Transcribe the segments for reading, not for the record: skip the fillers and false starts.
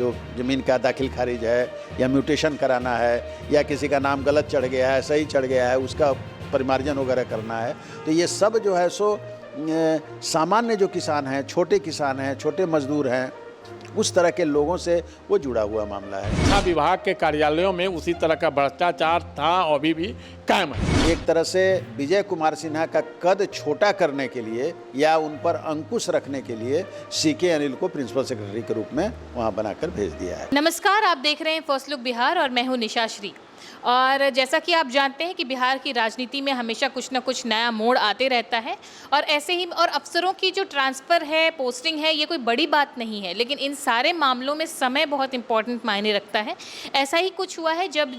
जो ज़मीन का दाखिल खारिज है या म्यूटेशन कराना है या किसी का नाम गलत चढ़ गया है, सही चढ़ गया है, उसका परिमार्जन वगैरह करना है। तो ये सब जो है सो सामान्य जो किसान हैं, छोटे मजदूर हैं, उस तरह के लोगों से वो जुड़ा हुआ मामला है। शिक्षा विभाग के कार्यालयों में उसी तरह का भ्रष्टाचार था और अभी भी कायम है। एक तरह से विजय कुमार सिन्हा का कद छोटा करने के लिए या उन पर अंकुश रखने के लिए सीके अनिल को प्रिंसिपल सेक्रेटरी के रूप में वहां बनाकर भेज दिया है। नमस्कार, आप देख रहे हैं फर्स्ट लुक बिहार और मैं हूं निशा श्री। और जैसा कि आप जानते हैं कि बिहार की राजनीति में हमेशा कुछ ना कुछ नया मोड़ आते रहता है और ऐसे ही और अफसरों की जो ट्रांसफ़र है, पोस्टिंग है, ये कोई बड़ी बात नहीं है, लेकिन इन सारे मामलों में समय बहुत इंपॉर्टेंट मायने रखता है। ऐसा ही कुछ हुआ है जब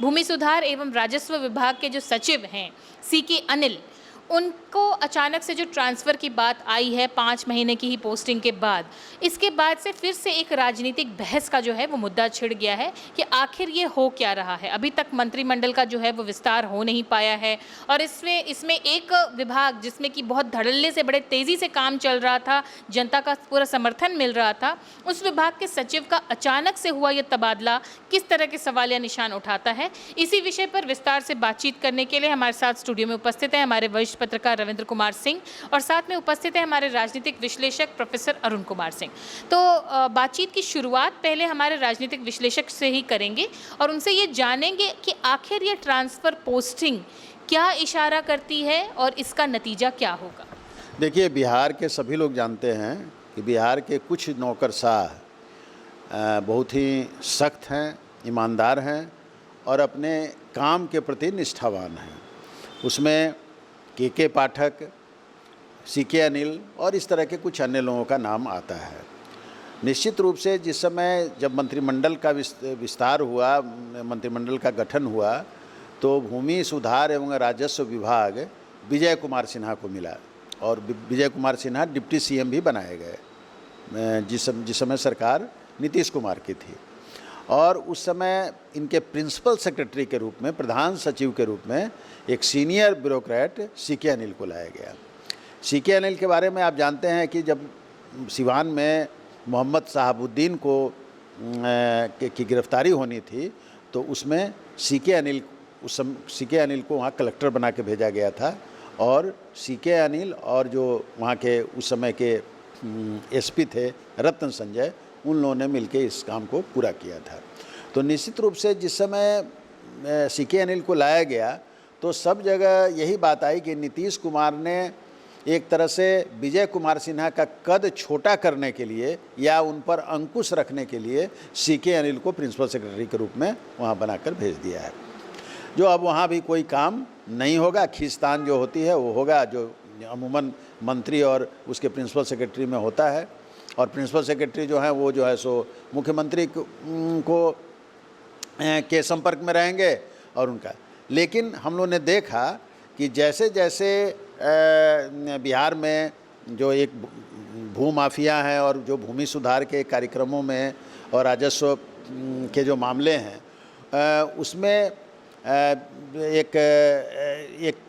भूमि सुधार एवं राजस्व विभाग के जो सचिव हैं सीके अनिल, उनको अचानक से जो ट्रांसफ़र की बात आई है 5 महीने की ही पोस्टिंग के बाद, इसके बाद से फिर से एक राजनीतिक बहस का जो है वो मुद्दा छिड़ गया है कि आखिर ये हो क्या रहा है। अभी तक मंत्रिमंडल का जो है वो विस्तार हो नहीं पाया है और इसमें एक विभाग जिसमें कि बहुत धड़ल्ले से बड़े तेज़ी से काम चल रहा था, जनता का पूरा समर्थन मिल रहा था, उस विभाग के सचिव का अचानक से हुआ ये तबादला किस तरह के सवाल या निशान उठाता है। इसी विषय पर विस्तार से बातचीत करने के लिए हमारे साथ स्टूडियो में उपस्थित हैं हमारे वरिष्ठ पत्रकार रविंद्र कुमार सिंह और साथ में उपस्थित है हमारे राजनीतिक विश्लेषक प्रोफेसर अरुण कुमार सिंह। तो बातचीत की शुरुआत पहले हमारे राजनीतिक विश्लेषक से ही करेंगे और उनसे ये जानेंगे कि आखिर ये ट्रांसफ़र पोस्टिंग क्या इशारा करती है और इसका नतीजा क्या होगा। देखिए, बिहार के सभी लोग जानते हैं कि बिहार के कुछ नौकरशाह बहुत ही सख्त हैं, ईमानदार हैं और अपने काम के प्रति निष्ठावान हैं। उसमें के पाठक, सीके अनिल और इस तरह के कुछ अन्य लोगों का नाम आता है। निश्चित रूप से जिस समय जब मंत्रिमंडल का विस्तार हुआ, मंत्रिमंडल का गठन हुआ, तो भूमि सुधार एवं राजस्व विभाग विजय कुमार सिन्हा को मिला और विजय कुमार सिन्हा डिप्टी सीएम भी बनाए गए जिस समय सरकार नीतीश कुमार की थी। और उस समय इनके प्रिंसिपल सेक्रेटरी के रूप में, प्रधान सचिव के रूप में एक सीनियर ब्यूरोक्रेट सीके अनिल को लाया गया। सीके अनिल के बारे में आप जानते हैं कि जब सिवान में मोहम्मद शहाबुद्दीन को की गिरफ्तारी होनी थी तो उसमें सीके अनिल को वहाँ कलेक्टर बना के भेजा गया था और सीके अनिल और जो वहाँ के उस समय के एसपी थे रत्न संजय, उन लोगों ने मिलकर इस काम को पूरा किया था। तो निश्चित रूप से जिस समय सीके अनिल को लाया गया तो सब जगह यही बात आई कि नीतीश कुमार ने एक तरह से विजय कुमार सिन्हा का कद छोटा करने के लिए या उन पर अंकुश रखने के लिए सीके अनिल को प्रिंसिपल सेक्रेटरी के रूप में वहाँ बनाकर भेज दिया है। जो अब वहाँ भी कोई काम नहीं होगा, खींचतान जो होती है वो होगा, जो अमूमन मंत्री और उसके प्रिंसिपल सेक्रेटरी में होता है। और प्रिंसिपल सेक्रेटरी जो है वो जो है सो मुख्यमंत्री को के संपर्क में रहेंगे और उनका। लेकिन हम लोगों ने देखा कि जैसे जैसे बिहार में जो एक भूमाफिया है और जो भूमि सुधार के कार्यक्रमों में और राजस्व के जो मामले हैं उसमें एक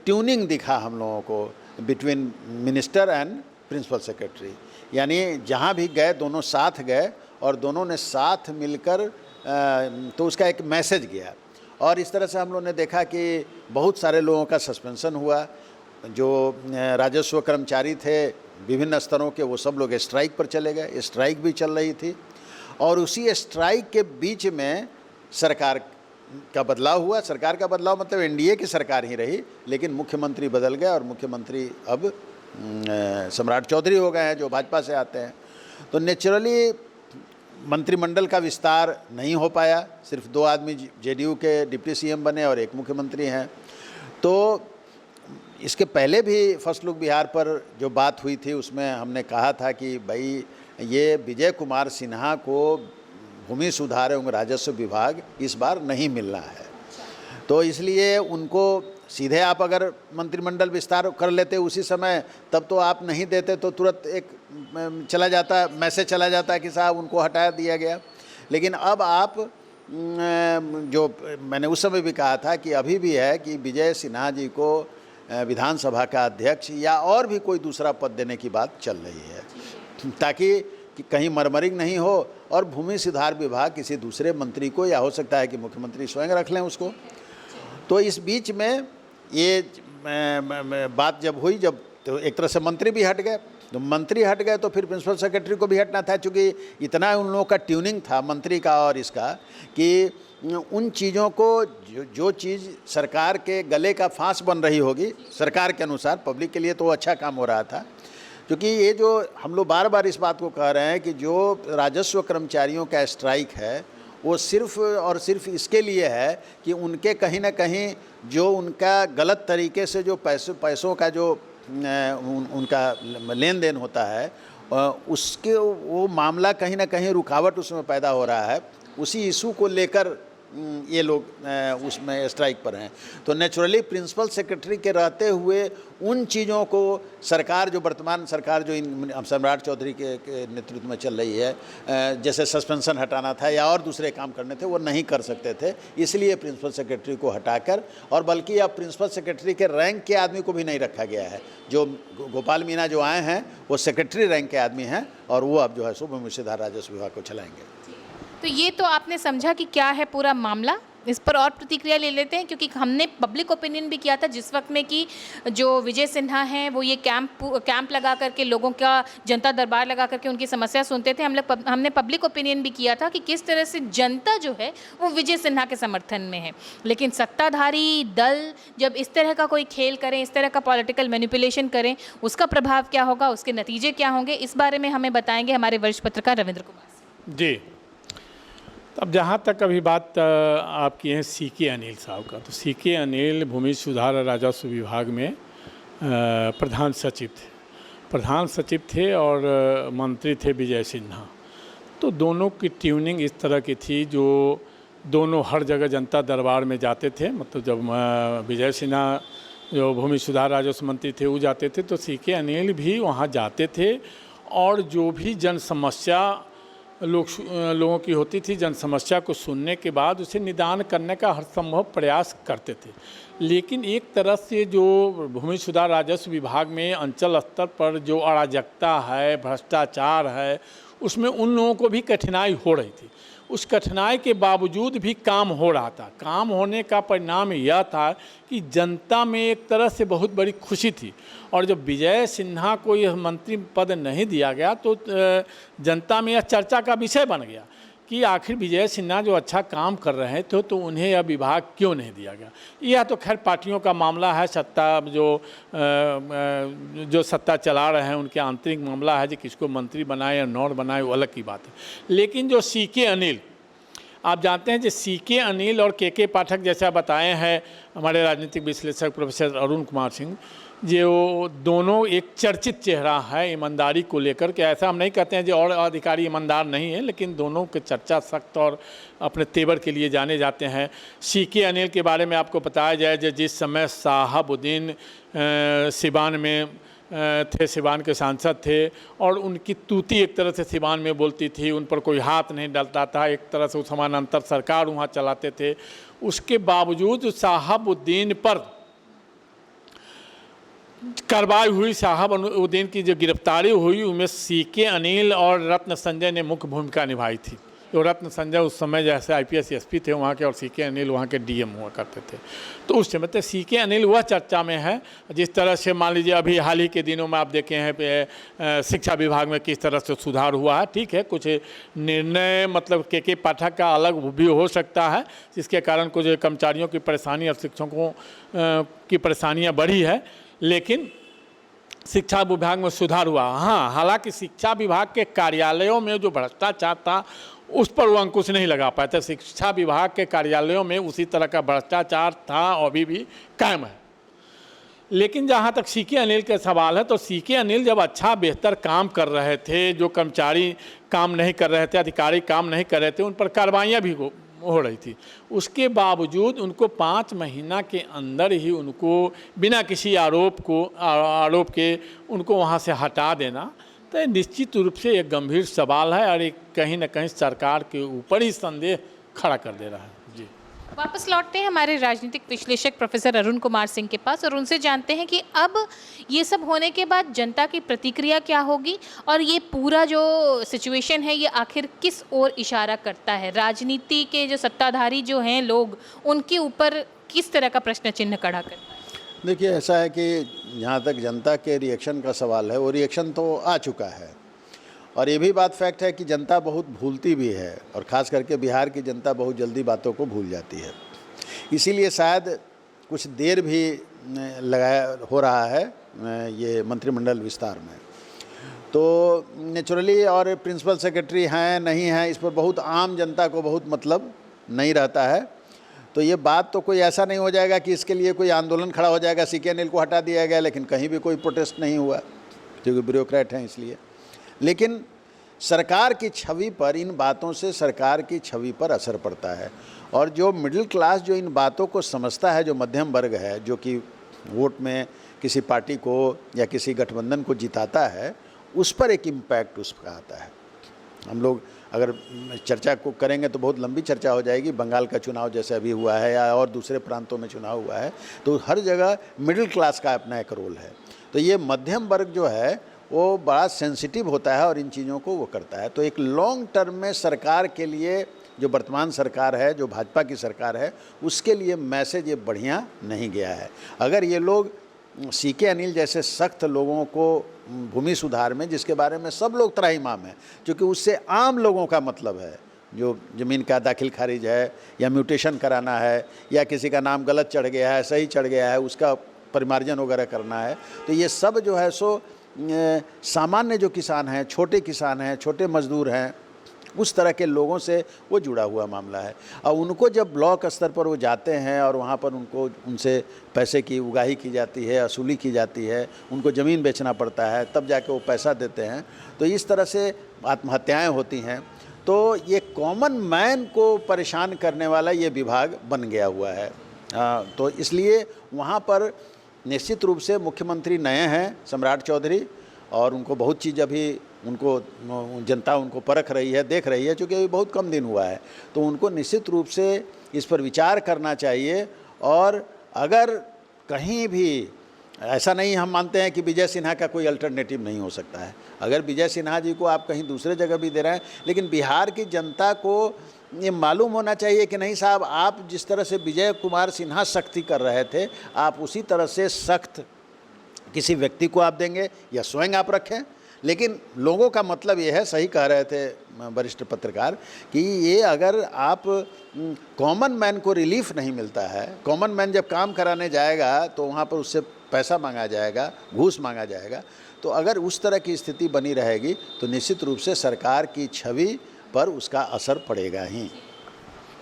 ट्यूनिंग दिखा हम लोगों को between minister and principal secretary. यानी जहाँ भी गए दोनों साथ गए और दोनों ने साथ मिलकर तो उसका एक मैसेज गया। और इस तरह से हम लोगों ने देखा कि बहुत सारे लोगों का सस्पेंशन हुआ। जो राजस्व कर्मचारी थे विभिन्न स्तरों के, वो सब लोग स्ट्राइक पर चले गए। स्ट्राइक भी चल रही थी और उसी स्ट्राइक के बीच में सरकार का बदलाव हुआ। सरकार का बदलाव मतलब एनडीए की सरकार ही रही, लेकिन मुख्यमंत्री बदल गए और मुख्यमंत्री अब सम्राट चौधरी हो गए हैं जो भाजपा से आते हैं। तो नेचुरली मंत्रिमंडल का विस्तार नहीं हो पाया, सिर्फ 2 आदमी जेडीयू के डिप्टी सीएम बने और एक मुख्यमंत्री हैं। तो इसके पहले भी फर्स्ट लुक बिहार पर जो बात हुई थी उसमें हमने कहा था कि भाई ये विजय कुमार सिन्हा को भूमि सुधार एवं राजस्व विभाग इस बार नहीं मिलना है। तो इसलिए उनको सीधे आप अगर मंत्रिमंडल विस्तार कर लेते उसी समय, तब तो आप नहीं देते तो तुरंत एक मैसेज चला जाता है कि साहब उनको हटा दिया गया। लेकिन अब आप जो मैंने उस समय भी कहा था कि अभी भी है कि विजय सिन्हा जी को विधानसभा का अध्यक्ष या और भी कोई दूसरा पद देने की बात चल रही है, ताकि कि कहीं मरमरिंग नहीं हो और भूमि सुधार विभाग किसी दूसरे मंत्री को, या हो सकता है कि मुख्यमंत्री स्वयं रख लें उसको। तो इस बीच में ये बात जब हुई, जब तो एक तरह से मंत्री भी हट गए, तो मंत्री हट गए तो फिर प्रिंसिपल सेक्रेटरी को भी हटना था, क्योंकि इतना उन लोगों का ट्यूनिंग था मंत्री का और इसका कि उन चीज़ों को जो चीज़ सरकार के गले का फांस बन रही होगी सरकार के अनुसार, पब्लिक के लिए तो अच्छा काम हो रहा था। क्योंकि ये जो हम लोग बार बार इस बात को कह रहे हैं कि जो राजस्व कर्मचारियों का स्ट्राइक है वो सिर्फ और सिर्फ इसके लिए है कि उनके कहीं ना कहीं जो उनका गलत तरीके से जो पैसों का जो उनका लेन देन होता है उसके वो मामला कहीं ना कहीं रुकावट उसमें पैदा हो रहा है, उसी इशू को लेकर ये लोग उसमें स्ट्राइक पर हैं। तो नेचुरली प्रिंसिपल सेक्रेटरी के रहते हुए उन चीज़ों को सरकार, जो वर्तमान सरकार जो इन सम्राट चौधरी के नेतृत्व में चल रही है, जैसे सस्पेंशन हटाना था या और दूसरे काम करने थे, वो नहीं कर सकते थे, इसलिए प्रिंसिपल सेक्रेटरी को हटाकर, और बल्कि अब प्रिंसिपल सेक्रेटरी के रैंक के आदमी को भी नहीं रखा गया है। जो गोपाल मीणा जो आए हैं वो सेक्रेटरी रैंक के आदमी हैं और वो अब जो है भूमि सुधार राजस्व विभाग को चलाएंगे। तो ये तो आपने समझा कि क्या है पूरा मामला, इस पर और प्रतिक्रिया ले लेते हैं, क्योंकि हमने पब्लिक ओपिनियन भी किया था जिस वक्त में कि जो विजय सिन्हा हैं वो ये कैंप लगा करके लोगों का जनता दरबार लगा करके उनकी समस्या सुनते थे। हमने पब्लिक ओपिनियन भी किया था कि किस तरह से जनता जो है वो विजय सिन्हा के समर्थन में है। लेकिन सत्ताधारी दल जब इस तरह का कोई खेल करें, इस तरह का पॉलिटिकल मैनिपुलेशन करें, उसका प्रभाव क्या होगा, उसके नतीजे क्या होंगे, इस बारे में हमें बताएंगे हमारे वरिष्ठ पत्रकार रविंद्र कुमार जी। अब जहाँ तक अभी बात आपकी है सीके अनिल साहब का, तो सीके अनिल भूमि सुधार और राजस्व विभाग में प्रधान सचिव थे और मंत्री थे विजय सिन्हा। तो दोनों की ट्यूनिंग इस तरह की थी, जो दोनों हर जगह जनता दरबार में जाते थे। मतलब जब विजय सिन्हा जो भूमि सुधार राजस्व मंत्री थे वो जाते थे, तो सीके अनिल भी वहाँ जाते थे और जो भी जन समस्या लोगों की होती थी, जन समस्या को सुनने के बाद उसे निदान करने का हर संभव प्रयास करते थे। लेकिन एक तरह से जो भूमि सुधार राजस्व विभाग में अंचल स्तर पर जो अराजकता है, भ्रष्टाचार है, उसमें उन लोगों को भी कठिनाई हो रही थी। उस कठिनाई के बावजूद भी काम हो रहा था। काम होने का परिणाम यह था कि जनता में एक तरह से बहुत बड़ी खुशी थी। और जब विजय सिन्हा को यह मंत्री पद नहीं दिया गया तो जनता में यह चर्चा का विषय बन गया कि आखिर विजय सिन्हा जो अच्छा काम कर रहे थे तो उन्हें यह विभाग क्यों नहीं दिया गया। यह तो खैर पार्टियों का मामला है, सत्ता जो सत्ता चला रहे हैं उनके आंतरिक मामला है, जो किसको मंत्री बनाए या नॉन बनाए वो अलग की बात है। लेकिन जो सीके अनिल, आप जानते हैं जो सीके अनिल और के पाठक जैसा बताए हैं हमारे राजनीतिक विश्लेषक प्रोफेसर अरुण कुमार सिंह, जो दोनों एक चर्चित चेहरा है ईमानदारी को लेकर के। ऐसा हम नहीं कहते हैं जो और अधिकारी ईमानदार नहीं है, लेकिन दोनों के चर्चा सख्त और अपने तेवर के लिए जाने जाते हैं। सीके अनिल के बारे में आपको बताया जाए जो जिस समय साहबुद्दीन सिवान में थे, सिवान के सांसद थे, और उनकी तूती एक तरह से सिवान में बोलती थी, उन पर कोई हाथ नहीं डालता था, एक तरह से उस समानांतर सरकार वहाँ चलाते थे। उसके बावजूद साहबुद्दीन पर कार्रवाई हुई, साहबुद्दीन की जो गिरफ्तारी हुई उनमें सीके अनिल और रत्न संजय ने मुख्य भूमिका निभाई थी। तो रत्न संजय उस समय जैसे IPS SP थे वहाँ के, और सीके अनिल वहाँ के DM हुआ करते थे। तो उस समय तो सीके अनिल वह चर्चा में है जिस तरह से मान लीजिए अभी हाल ही के दिनों में आप देखे हैं शिक्षा विभाग में किस तरह से सुधार हुआ है। ठीक है, कुछ निर्णय मतलब के पाठक का अलग भी हो सकता है, जिसके कारण कुछ कर्मचारियों की परेशानी और शिक्षकों की परेशानियाँ बढ़ी है, लेकिन शिक्षा विभाग में सुधार हुआ। हाँ, हालांकि शिक्षा विभाग के कार्यालयों में जो भ्रष्टाचार था उस पर वो अंकुश नहीं लगा पाए थे। शिक्षा विभाग के कार्यालयों में उसी तरह का भ्रष्टाचार था और अभी भी कायम है। लेकिन जहाँ तक सीके अनिल के सवाल है, तो सीके अनिल जब अच्छा बेहतर काम कर रहे थे, जो कर्मचारी काम नहीं कर रहे थे, अधिकारी काम नहीं कर रहे थे, उन पर कार्रवाइयाँ भी हो रही थी। उसके बावजूद उनको 5 महीना के अंदर ही उनको बिना किसी आरोप के उनको वहाँ से हटा देना, तो निश्चित रूप से एक गंभीर सवाल है और एक कहीं ना कहीं सरकार के ऊपर ही संदेह खड़ा कर दे रहा है। जी वापस लौटते हैं हमारे राजनीतिक विश्लेषक प्रोफेसर अरुण कुमार सिंह के पास और उनसे जानते हैं कि अब ये सब होने के बाद जनता की प्रतिक्रिया क्या होगी और ये पूरा जो सिचुएशन है ये आखिर किस ओर इशारा करता है। राजनीति के जो सत्ताधारी जो हैं लोग, उनके ऊपर किस तरह का प्रश्न चिन्ह खड़ा करता है? देखिए, ऐसा है कि जहाँ तक जनता के रिएक्शन का सवाल है, वो रिएक्शन तो आ चुका है और ये भी बात फैक्ट है कि जनता बहुत भूलती भी है और ख़ास करके बिहार की जनता बहुत जल्दी बातों को भूल जाती है। इसीलिए शायद कुछ देर भी लगाया हो रहा है ये मंत्रिमंडल विस्तार में। तो नेचुरली और प्रिंसिपल सेक्रेटरी हैं नहीं हैं, इस पर बहुत आम जनता को बहुत मतलब नहीं रहता है। तो ये बात तो कोई ऐसा नहीं हो जाएगा कि इसके लिए कोई आंदोलन खड़ा हो जाएगा, सीके अनिल को हटा दिया गया, लेकिन कहीं भी कोई प्रोटेस्ट नहीं हुआ क्योंकि ब्यूरोक्रेट हैं इसलिए। लेकिन सरकार की छवि पर, इन बातों से सरकार की छवि पर असर पड़ता है और जो मिडिल क्लास जो इन बातों को समझता है, जो मध्यम वर्ग है, जो कि वोट में किसी पार्टी को या किसी गठबंधन को जिताता है, उस पर एक इम्पैक्ट उसका आता है। हम लोग अगर चर्चा को करेंगे तो बहुत लंबी चर्चा हो जाएगी। बंगाल का चुनाव जैसे अभी हुआ है या और दूसरे प्रांतों में चुनाव हुआ है, तो हर जगह मिडिल क्लास का अपना एक रोल है। तो ये मध्यम वर्ग जो है वो बड़ा सेंसिटिव होता है और इन चीज़ों को वो करता है। तो एक लॉन्ग टर्म में सरकार के लिए, जो वर्तमान सरकार है, जो भाजपा की सरकार है, उसके लिए मैसेज ये बढ़िया नहीं गया है। अगर ये लोग सीके अनिल जैसे सख्त लोगों को भूमि सुधार में, जिसके बारे में सब लोग त्राहिमाम हैं, क्योंकि उससे आम लोगों का मतलब है, जो ज़मीन का दाखिल खारिज है या म्यूटेशन कराना है या किसी का नाम गलत चढ़ गया है, सही चढ़ गया है, उसका परिमार्जन वगैरह करना है, तो ये सब जो है सो सामान्य जो किसान हैं, छोटे किसान हैं, छोटे मजदूर हैं, उस तरह के लोगों से वो जुड़ा हुआ मामला है। और उनको जब ब्लॉक स्तर पर वो जाते हैं और वहाँ पर उनसे पैसे की उगाही की जाती है, असूली की जाती है, उनको ज़मीन बेचना पड़ता है, तब जाके वो पैसा देते हैं। तो इस तरह से आत्महत्याएं होती हैं। तो ये कॉमन मैन को परेशान करने वाला ये विभाग बन गया हुआ है। तो इसलिए वहाँ पर निश्चित रूप से मुख्यमंत्री नए हैं, सम्राट चौधरी, और उनको बहुत चीज़ अभी उनको जनता उनको परख रही है, देख रही है, क्योंकि अभी बहुत कम दिन हुआ है। तो उनको निश्चित रूप से इस पर विचार करना चाहिए। और अगर कहीं भी ऐसा नहीं, हम मानते हैं कि विजय सिन्हा का कोई अल्टरनेटिव नहीं हो सकता है। अगर विजय सिन्हा जी को आप कहीं दूसरे जगह भी दे रहे हैं, लेकिन बिहार की जनता को ये मालूम होना चाहिए कि नहीं साहब, आप जिस तरह से विजय कुमार सिन्हा सख्ती कर रहे थे, आप उसी तरह से सख्त किसी व्यक्ति को आप देंगे या स्वयं आप रखें। लेकिन लोगों का मतलब ये है, सही कह रहे थे वरिष्ठ पत्रकार, कि ये अगर आप कॉमन मैन को रिलीफ नहीं मिलता है, कॉमन मैन जब काम कराने जाएगा तो वहाँ पर उससे पैसा मांगा जाएगा, घूस मांगा जाएगा। तो अगर उस तरह की स्थिति बनी रहेगी तो निश्चित रूप से सरकार की छवि पर उसका असर पड़ेगा ही।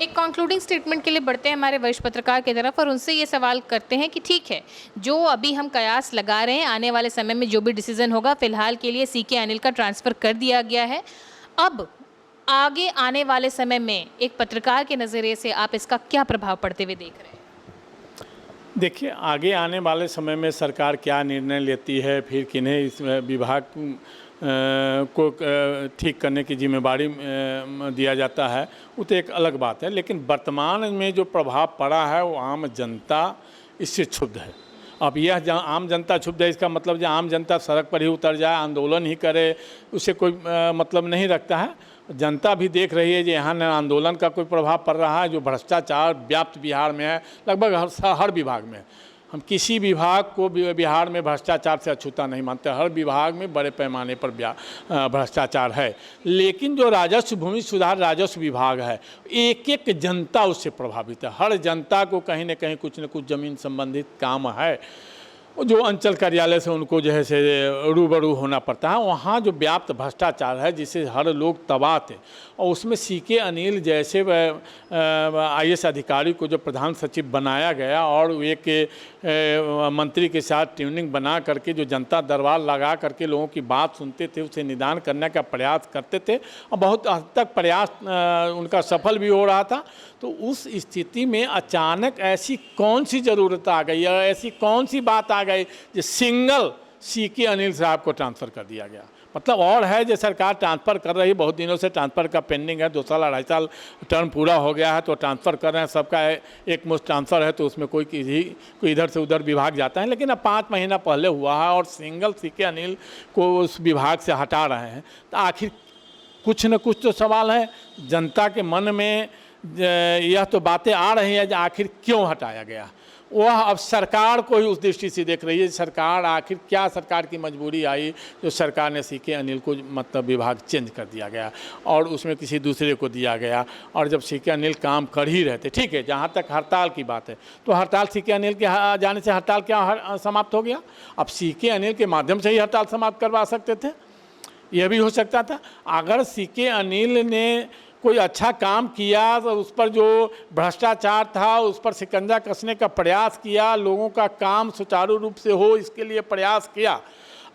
एक कंक्लूडिंग स्टेटमेंट के लिए बढ़ते हैं हमारे वरिष्ठ पत्रकार की तरफ और उनसे ये सवाल करते हैं कि ठीक है, जो अभी हम कयास लगा रहे हैं, आने वाले समय में जो भी डिसीजन होगा, फिलहाल के लिए सीके अनिल का ट्रांसफ़र कर दिया गया है। अब आगे आने वाले समय में एक पत्रकार के नज़रिए से आप इसका क्या प्रभाव पड़ते हुए देख रहे हैं? देखिए, आगे आने वाले समय में सरकार क्या निर्णय लेती है, फिर किन्हें इस विभाग को ठीक करने की जिम्मेदारी दिया जाता है, वो तो एक अलग बात है। लेकिन वर्तमान में जो प्रभाव पड़ा है वो आम जनता इससे क्षुब्ध है। अब यह आम जनता क्षुब्ध है, इसका मतलब जो आम जनता सड़क पर ही उतर जाए, आंदोलन ही करे, उससे कोई मतलब नहीं रखता है। जनता भी देख रही है कि यहाँ न आंदोलन का कोई प्रभाव पड़ रहा है, जो भ्रष्टाचार व्याप्त बिहार में है, लगभग हर विभाग में। हम किसी विभाग को बिहार में भ्रष्टाचार से अछूता नहीं मानते, हर विभाग में बड़े पैमाने पर भ्रष्टाचार है। लेकिन जो राजस्व, भूमि सुधार राजस्व विभाग है, एक एक जनता उससे प्रभावित है। हर जनता को कहीं न कहीं कुछ न कुछ ज़मीन संबंधित काम है, जो अंचल कार्यालय से उनको जो है से रूबरू होना पड़ता है। वहाँ जो व्याप्त भ्रष्टाचार है जिससे हर लोग तबाह थे, और उसमें सीके अनिल जैसे IAS अधिकारी को जो प्रधान सचिव बनाया गया और एक मंत्री के साथ ट्यूनिंग बना करके जो जनता दरबार लगा करके लोगों की बात सुनते थे, उसे निदान करने का प्रयास करते थे और बहुत हद तक प्रयास उनका सफल भी हो रहा था। तो उस स्थिति में अचानक ऐसी कौन सी ज़रूरत आ गई या ऐसी कौन सी बात आ गई जो सिंगल सीके अनिल साहब को ट्रांसफ़र कर दिया गया? मतलब और है जो सरकार ट्रांसफ़र कर रही है, बहुत दिनों से ट्रांसफ़र का पेंडिंग है, 2 साल 2.5 साल टर्म पूरा हो गया है तो ट्रांसफ़र कर रहे हैं, सबका एक मुश्त ट्रांसफ़र है तो उसमें कोई इधर से उधर विभाग जाता है। लेकिन अब 5 महीना पहले हुआ है और सिंगल सीके अनिल को उस विभाग से हटा रहे हैं, तो आखिर कुछ न कुछ तो सवाल है जनता के मन में। यह तो बातें आ रही हैं कि आखिर क्यों हटाया गया, वह अब सरकार को ही उस दृष्टि से देख रही है। सरकार आखिर क्या सरकार की मजबूरी आई जो सरकार ने सीके अनिल को मतलब विभाग चेंज कर दिया गया और उसमें किसी दूसरे को दिया गया। और जब सीके अनिल काम कर ही रहे थे, ठीक है, जहाँ तक हड़ताल की बात है तो हड़ताल सीके अनिल के जाने से हड़ताल क्या समाप्त हो गया? अब सीके अनिल के माध्यम से ही हड़ताल समाप्त करवा सकते थे, यह भी हो सकता था। अगर सीके अनिल ने कोई अच्छा काम किया तो उस पर जो भ्रष्टाचार था उस पर शिकंजा कसने का प्रयास किया, लोगों का काम सुचारू रूप से हो इसके लिए प्रयास किया,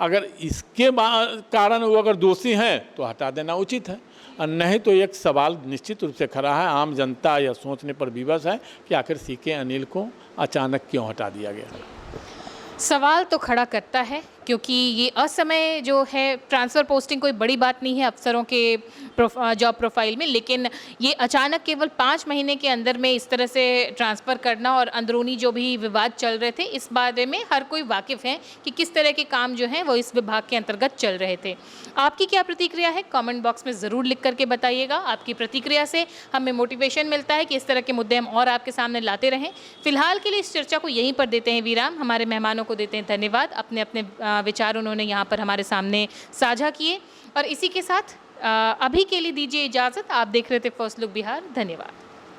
अगर इसके कारण वो अगर दोषी हैं तो हटा देना उचित है। और नहीं तो एक सवाल निश्चित रूप से खड़ा है, आम जनता यह सोचने पर विवश है कि आखिर सीके अनिल को अचानक क्यों हटा दिया गया। सवाल तो खड़ा करता है क्योंकि ये असमय जो है ट्रांसफ़र पोस्टिंग कोई बड़ी बात नहीं है अफसरों के जॉब प्रोफाइल में, लेकिन ये अचानक केवल 5 महीने के अंदर में इस तरह से ट्रांसफ़र करना और अंदरूनी जो भी विवाद चल रहे थे इस बारे में हर कोई वाकिफ़ है कि किस तरह के काम जो हैं वो इस विभाग के अंतर्गत चल रहे थे। आपकी क्या प्रतिक्रिया है कमेंट बॉक्स में ज़रूर लिख करके बताइएगा। आपकी प्रतिक्रिया से हमें मोटिवेशन मिलता है कि इस तरह के मुद्दे हम और आपके सामने लाते रहें। फिलहाल के लिए इस चर्चा को यहीं पर देते हैं विराम। हमारे मेहमानों को देते हैं धन्यवाद, अपने अपने विचार उन्होंने यहाँ पर हमारे सामने साझा किए। और इसी के साथ अभी के लिए दीजिए इजाज़त। आप देख रहे थे फर्स्ट लुक बिहार। धन्यवाद।